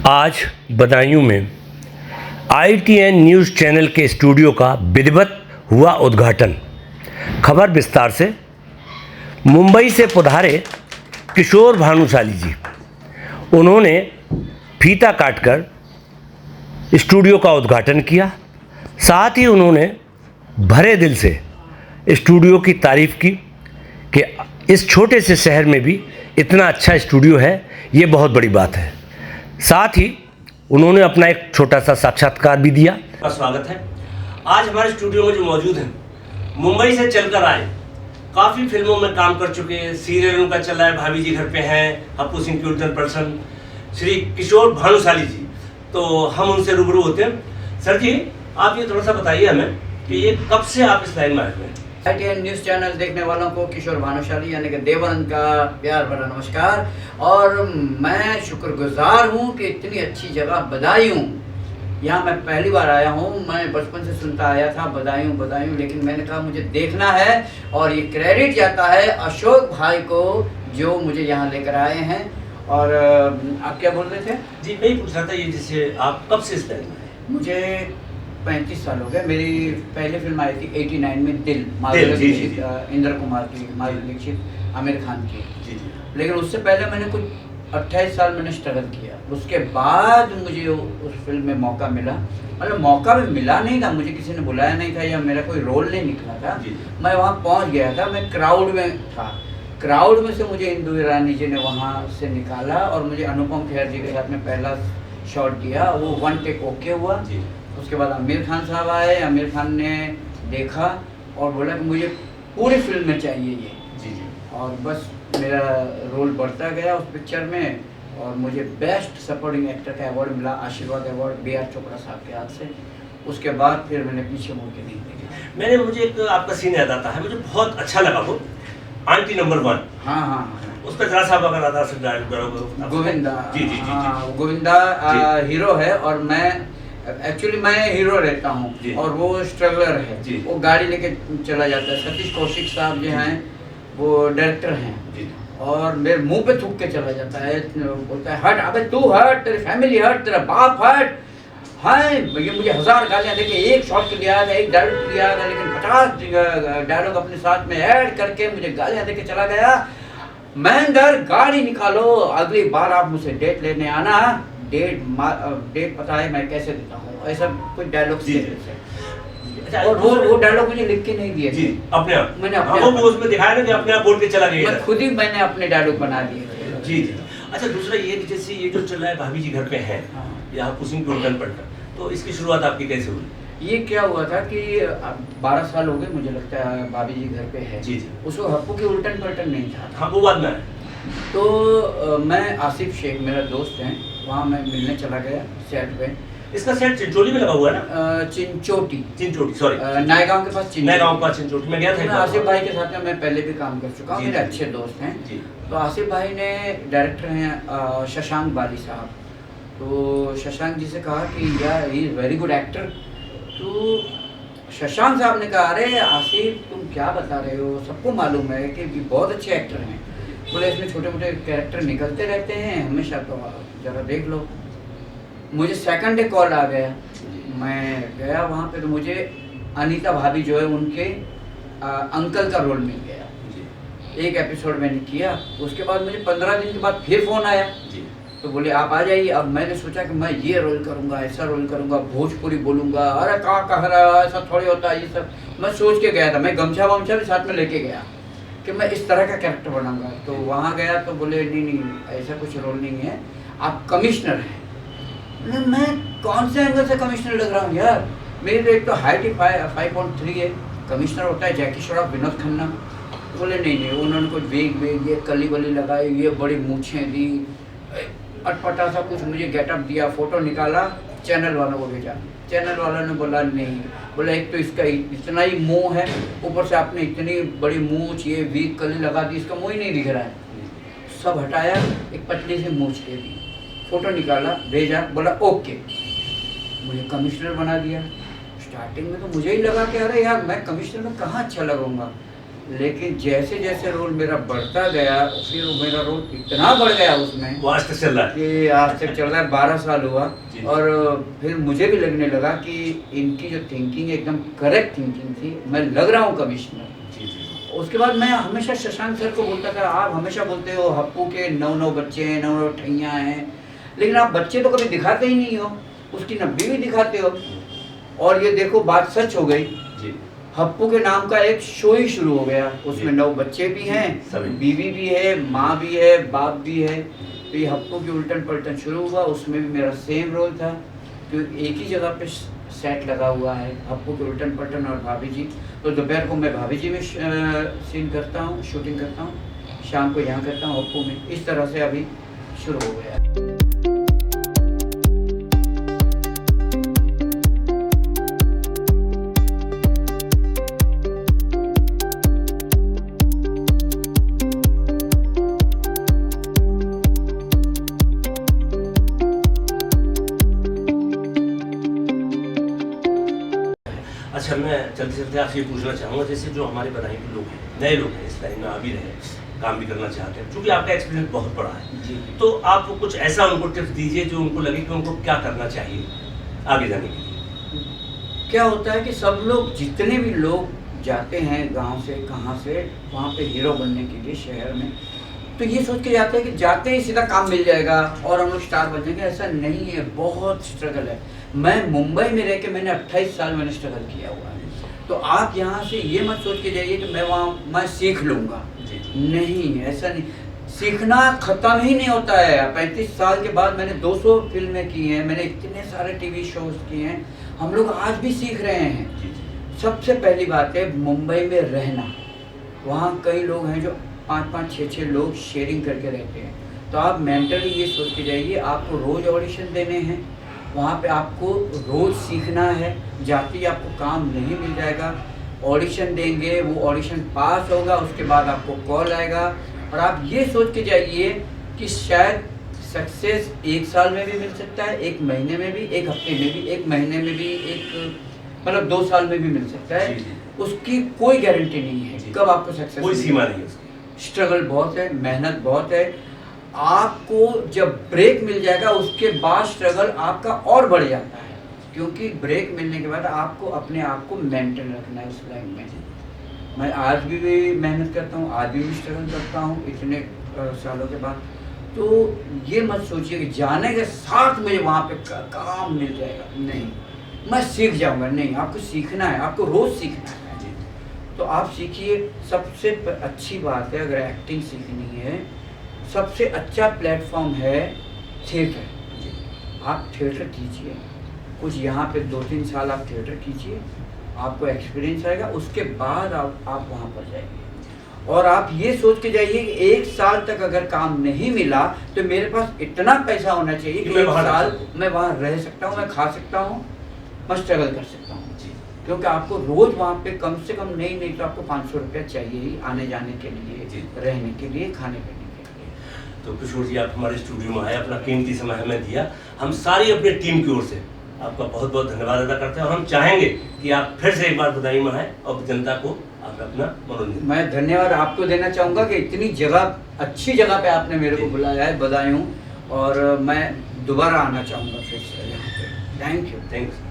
आज बदायूं में ITN news channel के स्टूडियो का विधिवत हुआ उद्घाटन। खबर विस्तार से। मुंबई से पधारे किशोर भानुशाली जी, उन्होंने फीता काटकर स्टूडियो का उद्घाटन किया। साथ ही उन्होंने भरे दिल से स्टूडियो की तारीफ़ की कि इस छोटे से शहर में भी इतना अच्छा स्टूडियो है, ये बहुत बड़ी बात है। साथ ही उन्होंने अपना एक छोटा सा साक्षात्कार भी दिया। स्वागत है। आज हमारे स्टूडियो में जो मौजूद हैं, मुंबई से चलकर आए, काफ़ी फिल्मों में काम कर चुके हैं, सीरियल उनका चल रहा है, भाभी जी घर पे हैं, हप्पू सिंह की उल्टन पर्सन, श्री किशोर भानुशाली जी। तो हम उनसे रूबरू होते हैं। सर जी, आप ये थोड़ा सा बताइए हमें कि ये कब से आप इस लाइन में आए हुए हैं? ITN न्यूज़ चैनल देखने वालों को किशोर भानुशाली यानी कि देवानंद का प्यार भरा नमस्कार। और मैं शुक्रगुजार हूँ कि इतनी अच्छी जगह बदायूं, यहाँ मैं पहली बार आया हूँ। मैं बचपन से सुनता आया था बदायूं बदायूं, लेकिन मैंने कहा मुझे देखना है और ये क्रेडिट जाता है अशोक भाई को जो मुझे यहाँ लेकर आए हैं। और आप क्या बोल रहे थे? जी, मैं ही पूछ रहा था ये, जैसे आप कब से इस लाइन में आए? मुझे 35 साल हो गए। मेरी पहली फिल्म आई थी 89 में, दिल, इंद्र कुमार की, माधुरी दीक्षित, आमिर खान की। लेकिन उससे पहले मैंने कुछ 28 साल मैंने स्ट्रगल किया। उसके बाद मुझे उस फिल्म में मौका मिला। मतलब मौका भी मिला नहीं था, मुझे किसी ने बुलाया नहीं था या मेरा कोई रोल नहीं निकला था। मैं वहाँ पहुँच गया था, मैं क्राउड में था। क्राउड में से मुझे इंदु ईरानी जी ने वहाँ से निकाला और मुझे अनुपम खेर जी के साथ में पहला शॉट दिया। वो 1 टेक ओके हुआ। उसके बाद आमिर खान साहब आए। आमिर खान ने देखा और बोला कि मुझे पूरी फिल्म में चाहिए ये। और बस मेरा रोल बढ़ता गया उस पिक्चर में और मुझे बेस्ट सपोर्टिंग एक्टर का अवार्ड मिला, आशीर्वाद अवार्ड, BR चोपड़ा साहब के हाथ से। उसके बाद फिर मैंने पीछे मुड़ के नहीं देखा। मुझे एक आपका सीन याद आता है, मुझे बहुत अच्छा लगा वो आंटी नंबर 1। हाँ। उस पर जरा साहब अगर आधा से डायल करो। गोविंदा। जी। गोविंदा हीरो है और मैं एक्चुअली मैं हीरो रहता हूँ और वो स्ट्रगलर है। वो गाड़ी लेके चला जाता है। सतीश कौशिक साहब जो हैं वो डायरेक्टर हैं और मेरे मुंह पे थूक के चला जाता है। बोलता है हट, अबे तू हट, तेरी फैमिली हट, तेरा बाप हट। हाँ, ये मुझे 1000 गालियाँ देके एक शॉट के लिए आया था, एक डायलॉग के लिए आया था, लेकिन 50 डायलॉग अपने साथ में ऐड करके मुझे गालियाँ देके चला गया। महेंद्र, गाड़ी निकालो, अगली बार आप मुझसे डेट लेने आना। डेट पता है मैं कैसे देता हूँ, ऐसा कुछ डायलॉग। और वो डायलॉग मुझे लिख के नहीं दिए थे, अपने आप मैंने उसमें दिखाया ना कि अपने आप बोल के चला गया। मैं खुद ही मैंने अपने डायलॉग बना दिए थे। जी। अच्छा, दूसरा ये कि जैसे ये जो चल रहा है भाभी जी घर पे है या कुसुम की उल्टन पलटन, तो इसकी शुरुआत आपकी कैसे हुई? ये क्या हुआ था कि 12 साल हो गए मुझे लगता है भाभी जी घर पे है। जी। उसको हप्पू की उल्टन पलटन नहीं था। हाँ, वो बात में है। तो मैं आसिफ शेख, मेरा दोस्त है, वहाँ मैं मिलने चला गया सेट पे। इसका सेट चिंचोटी में लगा हुआ है ना? चिंचोटी, सॉरी, नायगांव के पास। नायगांव का चिंचोटी में गया था। आसिफ भाई के साथ में मैं पहले भी काम कर चुका हूँ, मेरे अच्छे दोस्त हैं। तो आसिफ भाई ने, डायरेक्टर हैं शशांक बाली साहब, तो शशांक जी से कहा कि यार he is very good actor. तो शशांक साहब ने कहा अरे आसिफ तुम क्या बता रहे हो, सबको मालूम है कि बहुत अच्छे एक्टर हैं। बोले इसमें छोटे मोटे कैरेक्टर निकलते रहते हैं हमेशा, तो ज़रा देख लो। मुझे सेकंड डे कॉल आ गया, मैं गया वहाँ पे, तो मुझे अनीता भाभी जो है उनके अंकल का रोल मिल गया। एक एपिसोड मैंने किया। उसके बाद मुझे 15 दिन के बाद फिर फ़ोन आया, तो बोले आप आ जाइए। अब मैंने सोचा कि मैं ये रोल करूँगा, ऐसा रोल करूँगा, भोजपुरी बोलूँगा, अरे कहाँ कह रहा, ऐसा थोड़ी होता है ये सब। मैं सोच के गया था, मैं गमछा वमछा भी साथ में लेके गया कि मैं इस तरह का कैरेक्टर बनाऊँगा। तो वहाँ गया तो बोले नहीं ऐसा कुछ रोल नहीं है, आप कमिश्नर हैं। मैं कौन से एंगल से कमिश्नर लग रहा हूँ यार, मेरी तो एक तो हाइट ही 5.3 है, कमिश्नर होता है जैकी श्रॉफ, विनोद खन्ना। बोले नहीं, उन्होंने कुछ वेग ये कली बली लगाई, ये बड़ी मूछें दी, अटपटा सा कुछ मुझे गेटअप दिया, फ़ोटो निकाला, चैनल वालों को भेजा। चैनल वालों ने बोला नहीं, बोला एक तो इसका इतना ही मुँह है, ऊपर से आपने इतनी बड़ी मूछ, ये वीक कली लगा दी, इसका मुँह ही नहीं दिख रहा है। सब हटाया, एक पतली सी मूछ दे दी, फ़ोटो निकाला, भेजा, बोला ओके, मुझे कमिश्नर बना दिया। स्टार्टिंग में तो मुझे ही लगा कि अरे यार मैं कमिश्नर में कहाँ अच्छा लगूंगा, लेकिन जैसे जैसे रोल मेरा बढ़ता गया, फिर वो मेरा रोल इतना बढ़ गया उसमें, वो आज तक चल रहा है कि आज तक चल रहा है, 12 साल हुआ। जी। और फिर मुझे भी लगने लगा कि इनकी जो थिंकिंग एकदम करेक्ट थिंकिंग थी, मैं लग रहा हूँ कमिश्नर। उसके बाद मैं हमेशा शशांक सर को बोलता था, आप हमेशा बोलते हो हप्पू के 9 बच्चे हैं, 9 ठैया हैं, लेकिन आप बच्चे तो कभी दिखाते ही नहीं हो, उसकी नब्बी भी दिखाते हो। और ये देखो बात सच हो गई जी। हप्पू के नाम का एक शो ही शुरू हो गया, उसमें 9 बच्चे भी हैं, बीवी भी है, माँ भी है, बाप भी है। तो ये हप्पू की उल्टन पलटन शुरू हुआ, उसमें भी मेरा सेम रोल था, क्योंकि एक ही जगह पे सेट लगा हुआ है, हप्पू के उल्टन पलटन और भाभी जी। तो दोपहर को मैं भाभी जी में सीन करता हूँ, शूटिंग करता हूँ, शाम को यहाँ करता हूँ हप्पू में। इस तरह से अभी शुरू हो गया। अच्छा, मैं चलते चलते आपसे ये पूछना चाहूँगा, जैसे जो हमारे बधाई के लोग हैं, नए लोग हैं, इस लाइन में आ भी रहे हैं, काम भी करना चाहते हैं, क्योंकि आपका एक्सपीरियंस बहुत बड़ा है जी। तो आप कुछ ऐसा उनको टिप्स दीजिए जो उनको लगे कि उनको क्या करना चाहिए आगे जाने के लिए। क्या होता है कि सब लोग, जितने भी लोग जाते हैं गांव से कहाँ से वहाँ पे हीरो बनने के लिए शहर में, तो ये सोच के जाते हैं कि जाते ही सीधा काम मिल जाएगा और हम लोग स्टार बन जाएंगे। ऐसा नहीं है, बहुत स्ट्रगल है। मैं मुंबई में रह के मैंने 28 साल मैंने स्ट्रगल किया हुआ है। तो आप यहाँ से ये मत सोच के जाइए कि मैं सीख लूँगा, नहीं, ऐसा नहीं। सीखना ख़त्म ही नहीं होता है। 35 साल के बाद मैंने 200 फिल्में की हैं, मैंने इतने सारे टीवी शोज किए हैं, हम लोग आज भी सीख रहे हैं। सबसे पहली बात है मुंबई में रहना, वहाँ कई लोग हैं जो 5-5, 6-6 लोग शेयरिंग करके रहते हैं। तो आप मेंटली ये सोच के जाइए, आपको रोज़ ऑडिशन देने हैं, वहाँ पे आपको रोज़ सीखना है। जाते ही आपको काम नहीं मिल जाएगा, ऑडिशन देंगे, वो ऑडिशन पास होगा, उसके बाद आपको कॉल आएगा। और आप ये सोच के जाइए कि शायद सक्सेस 1 साल में भी मिल सकता है, 1 महीने में भी, 1 हफ्ते में भी, 1 महीने में भी, मतलब 2 साल में भी मिल सकता है। उसकी कोई गारंटी नहीं है कब आपको सक्सेस, कोई सीमा नहीं है उसकी। स्ट्रगल बहुत है, मेहनत बहुत है। आपको जब ब्रेक मिल जाएगा उसके बाद स्ट्रगल आपका और बढ़ जाता है, क्योंकि ब्रेक मिलने के बाद आपको अपने आप को मेंटेन रखना है उस लाइन में। मैं आज भी मेहनत करता हूँ, आज भी स्ट्रगल करता हूँ इतने सालों के बाद। तो ये मत सोचिए कि जाने के साथ मुझे वहाँ पे काम मिल जाएगा, नहीं, मैं सीख जाऊँगा, नहीं। आपको सीखना है, आपको रोज़ सीखना है। तो आप सीखिए। सबसे अच्छी बात है, अगर एक्टिंग सीखनी है, सबसे अच्छा प्लेटफॉर्म है थिएटर। आप थिएटर कीजिए, कुछ यहाँ पे 2-3 साल आप थिएटर कीजिए, आपको एक्सपीरियंस आएगा, उसके बाद आप वहाँ पर जाइए। और आप ये सोच के जाइए कि 1 साल तक अगर काम नहीं मिला तो मेरे पास इतना पैसा होना चाहिए कि 1 साल मैं वहाँ रह सकता हूँ, मैं खा सकता हूँ, मैं स्ट्रगल कर सकता हूँ। क्योंकि आपको रोज़ वहाँ पे कम से कम नहीं तो आपको 500 रुपया चाहिए ही, आने जाने के लिए, रहने के लिए, खाने पीने के लिए। तो किशोर जी, आप हमारे स्टूडियो में आए, अपना कीमती समय हमें दिया, हम सारी अपनी टीम की ओर से आपका बहुत बहुत धन्यवाद अदा करते हैं। और हम चाहेंगे कि आप फिर से एक बार बधाई में आए और जनता को आप अपना मनोरंजन। मैं धन्यवाद आपको देना चाहूँगा कि इतनी जगह, अच्छी जगह पे आपने मेरे को बुलाया है, बधाई हूँ। और मैं दोबारा आना चाहूँगा फिर से यहाँ पे। Thank you.